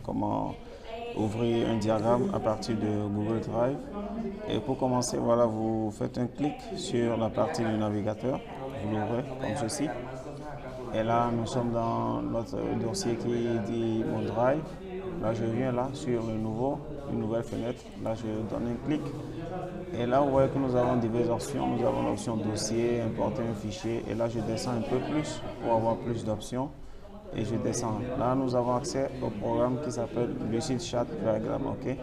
comment ouvrir un diagramme à partir de Google Drive. Et pour commencer, voilà, vous faites un clic sur la partie du navigateur, vous l'ouvrez comme ceci. Et là, nous sommes dans notre dossier qui dit mon Drive. Là, je viens là sur le nouveau, une nouvelle fenêtre. Là, je donne un clic. Et là, vous voyez que nous avons diverses options. Nous avons l'option dossier, importer un fichier. Et là, je descends un peu plus pour avoir plus d'options. Et je descends. Là, nous avons accès au programme qui s'appelle Lucid Chat Diagram. OK?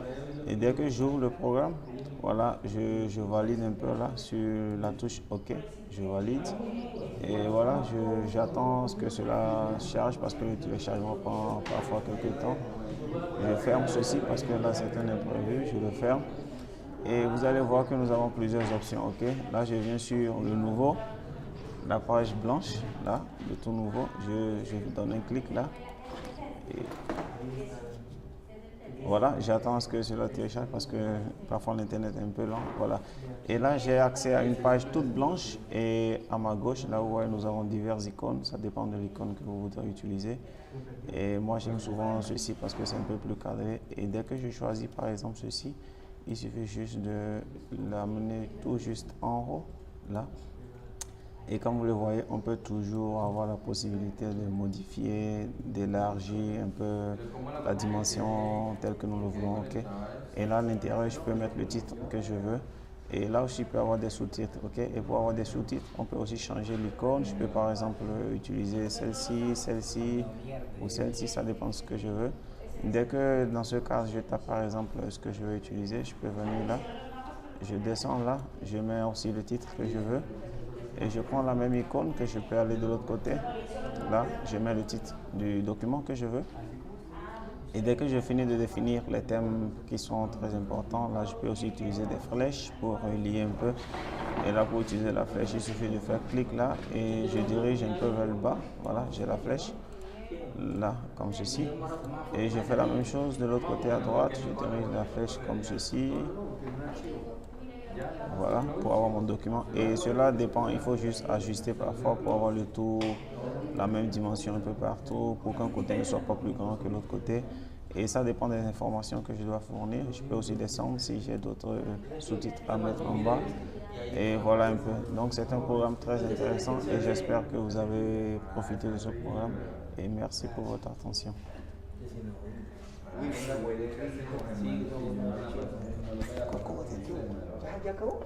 Et dès que j'ouvre le programme, voilà, je valide un peu là sur la touche OK. Je valide. Et voilà, j'attends ce que cela charge parce que le téléchargement prend parfois quelques temps. Je ferme ceci parce que là, c'est un imprévu. Je le ferme. Et vous allez voir que nous avons plusieurs options. OK? Là, je viens sur le nouveau. La page blanche, là, de tout nouveau, je donne un clic là. Et voilà, j'attends à ce que cela télécharge parce que parfois l'internet est un peu lent. Voilà. Et là, j'ai accès à une page toute blanche et à ma gauche, là où nous avons diverses icônes. Ça dépend de l'icône que vous voudrez utiliser. Et moi, j'aime souvent ceci parce que c'est un peu plus cadré. Et dès que je choisis par exemple ceci, il suffit juste de l'amener tout juste en haut, là. Et comme vous le voyez, on peut toujours avoir la possibilité de modifier, d'élargir un peu la dimension telle que nous le voulons. Okay? Et là, à l'intérieur, je peux mettre le titre que je veux. Et là aussi, je peux avoir des sous-titres. Okay? Et pour avoir des sous-titres, on peut aussi changer l'icône. Je peux par exemple utiliser celle-ci ou celle-ci, ça dépend de ce que je veux. Dès que dans ce cas, je tape par exemple ce que je veux utiliser, je peux venir là, je descends là, je mets aussi le titre que je veux. Et je prends la même icône que je peux aller de l'autre côté. Là, je mets le titre du document que je veux. Et dès que je finis de définir les thèmes qui sont très importants, là, je peux aussi utiliser des flèches pour relier un peu. Et là, pour utiliser la flèche, il suffit de faire clic là et je dirige un peu vers le bas. Voilà, j'ai la flèche. Là, comme ceci. Et je fais la même chose de l'autre côté à droite. Je dirige la flèche comme ceci. Voilà, pour avoir mon document. Et cela dépend, il faut juste ajuster parfois pour avoir le tout, la même dimension un peu partout, pour qu'un côté ne soit pas plus grand que l'autre côté. Et ça dépend des informations que je dois fournir. Je peux aussi descendre si j'ai d'autres sous-titres à mettre en bas. Et voilà un peu. Donc c'est un programme très intéressant et j'espère que vous avez profité de ce programme. Et merci pour votre attention. ¿Cómo te entiendo? ¿Ya acabó?